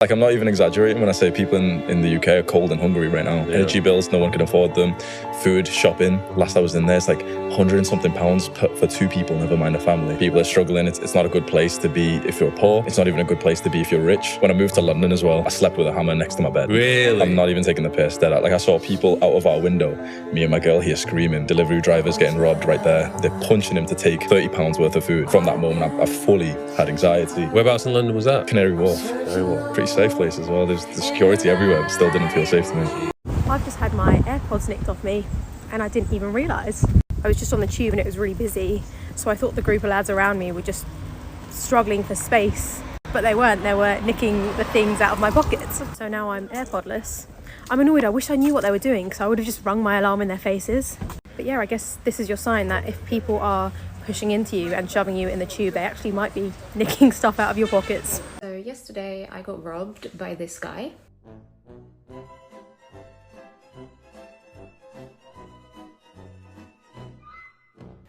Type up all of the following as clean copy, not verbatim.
Like, I'm not even exaggerating when I say people in the UK are cold and hungry right now. Yeah. Energy bills, no one can afford them. Food, shopping. Last I was in there, it's like £100 and something for 2 people, never mind a family. People are struggling. It's not a good place to be if you're poor. It's not even a good place to be if you're rich. When I moved to London as well, I slept with a hammer next to my bed. Really? I'm not even taking the piss. Like, I saw people out of our window, me and my girl here screaming. Delivery drivers getting robbed right there. They're punching him to take £30 worth of food. From that moment, I fully had anxiety. Whereabouts in London was that? Canary Wharf. Canary Wharf. Pretty safe place as well. There's security everywhere, but still didn't feel safe to me. I've just had my AirPods nicked off me and I didn't even realise. I was just on the tube and it was really busy, so I thought the group of lads around me were just struggling for space, but they weren't. They were nicking the things out of my pockets. So now I'm AirPodless. I'm annoyed. I wish I knew what they were doing because I would have just rung my alarm in their faces. But yeah, I guess this is your sign that if people are pushing into you and shoving you in the tube, they actually might be nicking stuff out of your pockets. So yesterday I got robbed by this guy.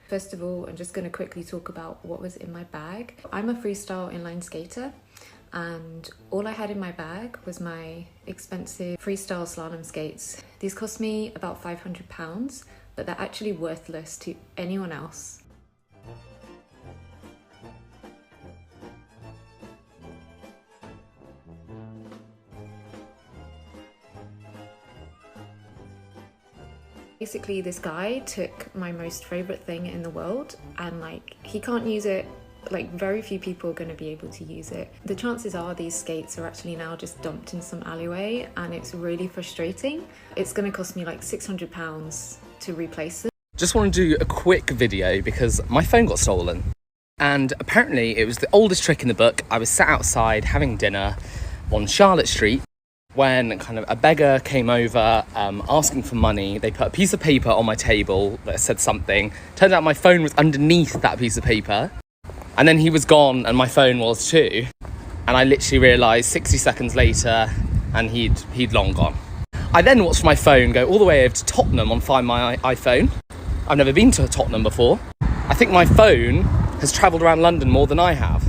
First of all, I'm just going to quickly talk about what was in my bag. I'm a freestyle inline skater, and all I had in my bag was my expensive freestyle slalom skates. These cost me about £500, but they're actually worthless to anyone else. Basically, this guy took my most favorite thing in the world, and like, he can't use it. Like, very few people are going to be able to use it. The chances are these skates are actually now just dumped in some alleyway, and it's really frustrating. It's going to cost me like £600 to replace them. Just want to do a quick video because my phone got stolen, and apparently it was the oldest trick in the book. I was sat outside having dinner on Charlotte Street when kind of a beggar came over asking for money. They put a piece of paper on my table that said something. Turned out my phone was underneath that piece of paper. And then he was gone and my phone was too. And I literally realised 60 seconds later and he'd long gone. I then watched my phone go all the way over to Tottenham on Find My iPhone. I've never been to Tottenham before. I think my phone has travelled around London more than I have.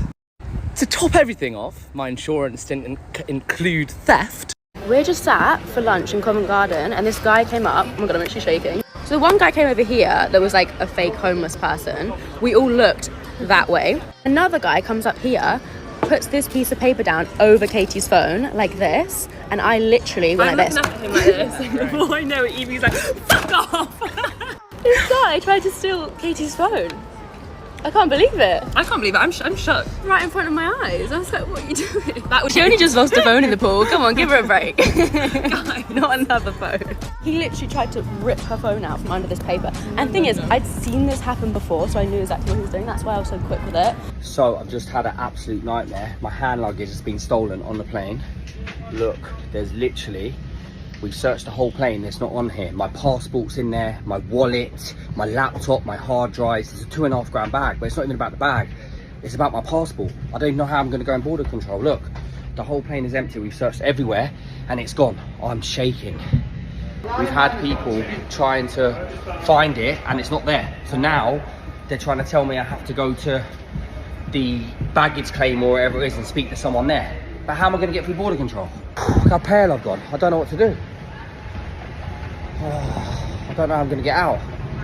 To top everything off, my insurance didn't include theft. We're just sat for lunch in Covent Garden and this guy came up. Oh my god, I'm actually shaking. So the one guy came over here that was like a fake homeless person. We all looked that way. Another guy comes up here, puts this piece of paper down over Katie's phone like this, and I literally went like this. I'm looking at him like this, and before I know it, Evie's like, fuck off! This guy tried to steal Katie's phone. I can't believe it. I can't believe it. I'm shook. Right in front of my eyes. I was like, what are you doing? She only just lost a phone in the pool. Come on, give her a break. Not another phone. He literally tried to rip her phone out from under this paper. And the thing is, I'd seen this happen before, so I knew exactly what he was doing. That's why I was so quick with it. So I've just had an absolute nightmare. My hand luggage has been stolen on the plane. Look, there's literally... We've searched the whole plane, it's not on here. My passport's in there, my wallet, my laptop, my hard drives. It's a £2.5 bag, but it's not even about the bag. It's about my passport. I don't even know how I'm gonna go in border control. Look, the whole plane is empty. We've searched everywhere and it's gone. I'm shaking. We've had people trying to find it and it's not there. So now they're trying to tell me I have to go to the baggage claim or wherever it is and speak to someone there. But how am I gonna get through border control? Look how pale I've gone. I don't know what to do. I don't know how I'm going to get out.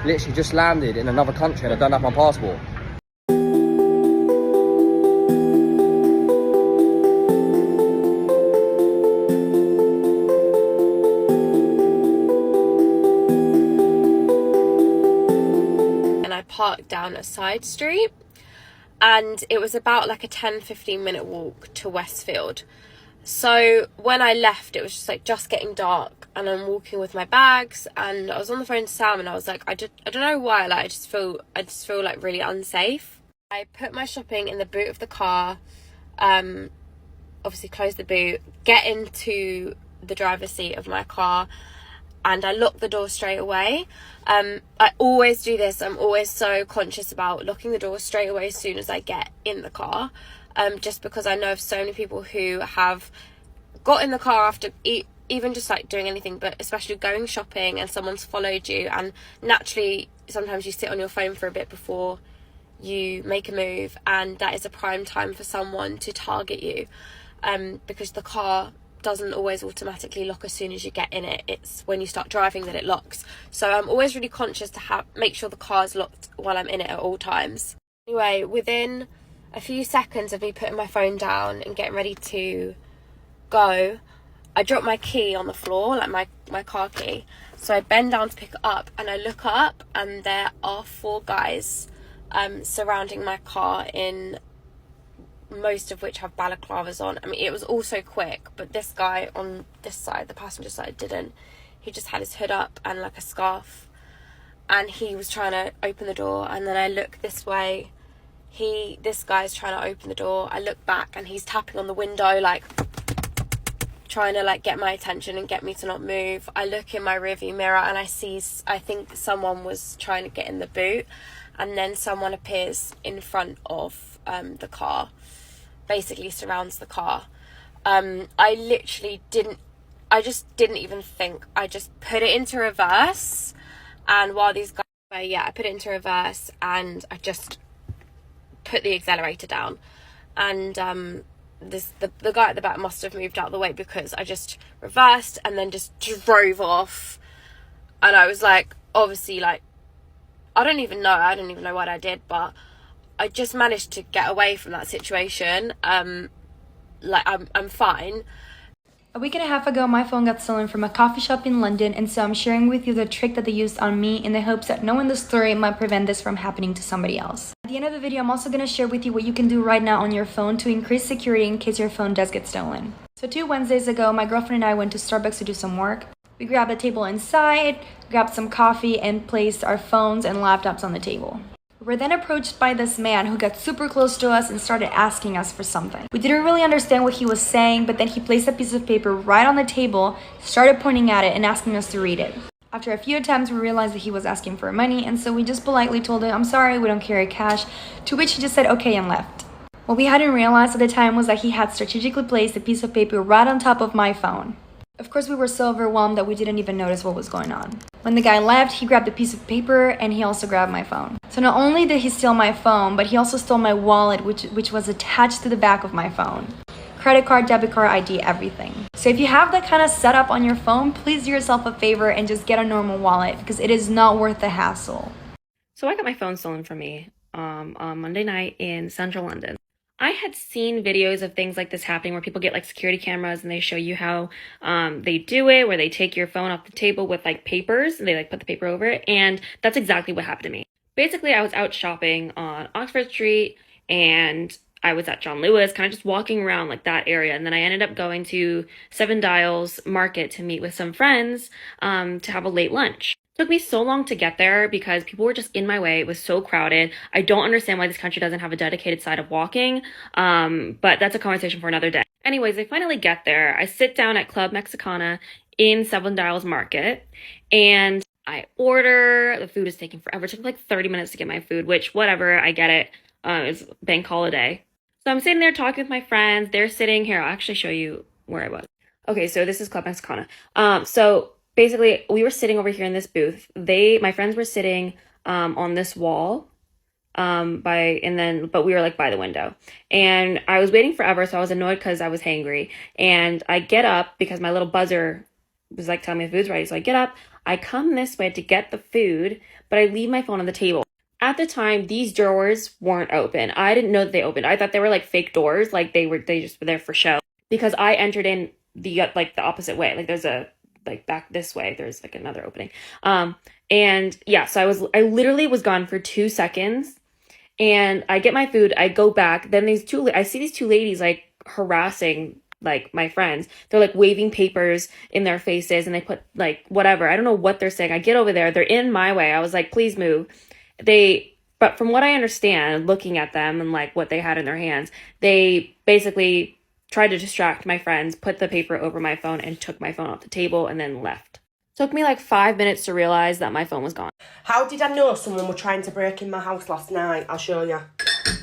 Literally just landed in another country and I don't have my passport. And I parked down a side street and it was about like a 10-15 minute walk to Westfield. So when I left, it was just getting dark and I'm walking with my bags and I was on the phone to Sam and I was like, I don't know why, like I just feel like really unsafe. I put my shopping in the boot of the car, obviously close the boot, get into the driver's seat of my car and I lock the door straight away. I always do this. I'm always so conscious about locking the door straight away as soon as I get in the car. Just because I know of so many people who have got in the car after even just like doing anything, but especially going shopping and someone's followed you, and naturally sometimes you sit on your phone for a bit before you make a move, and that is a prime time for someone to target you. because the car doesn't always automatically lock as soon as you get in it. It's when you start driving that it locks. So I'm always really conscious to make sure the car's locked while I'm in it at all times. Anyway, within a few seconds of me putting my phone down and getting ready to go, I dropped my key on the floor, like my car key. So I bend down to pick it up, and I look up, and there are 4 guys surrounding my car, in most of which have balaclavas on. I mean, it was all so quick, but this guy on this side, the passenger side, didn't. He just had his hood up and like a scarf, and he was trying to open the door. And then I look this way, this guy's trying to open the door. I look back, and he's tapping on the window, like trying to like get my attention and get me to not move. I look in my rearview mirror, and I think someone was trying to get in the boot, and then someone appears in front of the car, basically surrounds the car. I just didn't even think. I just put it into reverse, and while these guys I put it into reverse, and I just put the accelerator down, and the guy at the back must have moved out of the way, because I just reversed and then just drove off. And I was like, obviously, like, I don't even know what I did, but I just managed to get away from that situation. Like, I'm fine. A week and a half ago, my phone got stolen from a coffee shop in London, and so I'm sharing with you the trick that they used on me in the hopes that knowing the story might prevent this from happening to somebody else. At the end of the video, I'm also going to share with you what you can do right now on your phone to increase security in case your phone does get stolen. So 2 Wednesdays ago, my girlfriend and I went to Starbucks to do some work. We grabbed a table inside, grabbed some coffee, and placed our phones and laptops on the table. We were then approached by this man who got super close to us and started asking us for something. We didn't really understand what he was saying, but then he placed a piece of paper right on the table, started pointing at it and asking us to read it. After a few attempts, we realized that he was asking for money, and so we just politely told him, "I'm sorry, we don't carry cash," to which he just said okay and left. What we hadn't realized at the time was that he had strategically placed a piece of paper right on top of my phone. Of course, we were so overwhelmed that we didn't even notice what was going on. When the guy left, he grabbed a piece of paper and he also grabbed my phone. So not only did he steal my phone, but he also stole my wallet, which was attached to the back of my phone. Credit card, debit card, ID, everything. So if you have that kind of setup on your phone, please do yourself a favor and just get a normal wallet, because it is not worth the hassle. So I got my phone stolen from me on Monday night in central London. I had seen videos of things like this happening where people get like security cameras and they show you how they do it, where they take your phone off the table with like papers and they like put the paper over it. And that's exactly what happened to me. Basically, I was out shopping on Oxford Street and I was at John Lewis, kind of just walking around like that area. And then I ended up going to Seven Dials Market to meet with some friends to have a late lunch. It took me so long to get there because people were just in my way. It was so crowded. I don't understand why this country doesn't have a dedicated side of walking, but that's a conversation for another day. Anyways, I finally get there. I sit down at Club Mexicana in Seven Dials Market, and I order. The food is taking forever. It took like 30 minutes to get my food, which, whatever, I get it. It's bank holiday. So I'm sitting there talking with my friends. They're sitting here. I'll actually show you where I was. Okay, so this is Club Mexicana. So basically, we were sitting over here in this booth. My friends were sitting on this wall, but we were like by the window. And I was waiting forever, so I was annoyed because I was hangry. And I get up because my little buzzer was like telling me the food's ready. So I get up, I come this way to get the food, but I leave my phone on the table. At the time, these drawers weren't open. I didn't know that they opened. I thought they were like fake doors, like they just were there for show. Because I entered in the opposite way. Like there's a back this way, there's like another opening. And yeah, so I literally was gone for 2 seconds, and I get my food, I go back, then I see these 2 ladies like harassing like my friends. They're like waving papers in their faces, and they put like whatever, I don't know what they're saying. I get over there, they're in my way. I was like, please move. But from what I understand, looking at them and like what they had in their hands, they basically tried to distract my friends, put the paper over my phone, and took my phone off the table and then left. Took me like 5 minutes to realize that my phone was gone. How did I know someone were trying to break in my house last night? I'll show you.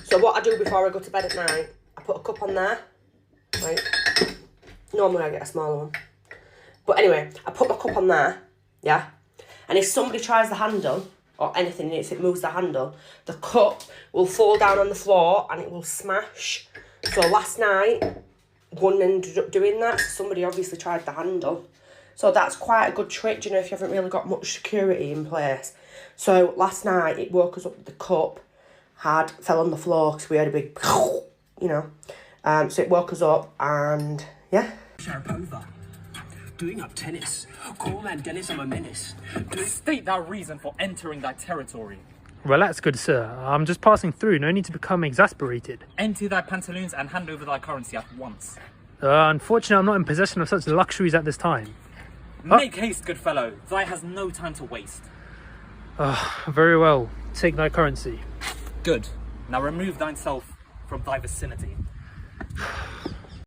So what I do before I go to bed at night, I put a cup on there, right? Normally I get a smaller one. But anyway, I put my cup on there, yeah? And if somebody tries the handle, or anything, if it moves the handle, the cup will fall down on the floor and it will smash. So last night, one ended up doing that. Somebody obviously tried the handle. So that's quite a good trick, you know, if you haven't really got much security in place. So last night it woke us up with the cup fell on the floor because we had a big, you know. So it woke us up and yeah. Sharapova, doing up tennis. Call man Dennis, I'm a menace. State that reason for entering thy territory. Relax, good sir. I'm just passing through. No need to become exasperated. Empty thy pantaloons and hand over thy currency at once. Unfortunately, I'm not in possession of such luxuries at this time. Make haste, good fellow. Thy has no time to waste. Very well. Take thy currency. Good. Now remove thyself from thy vicinity.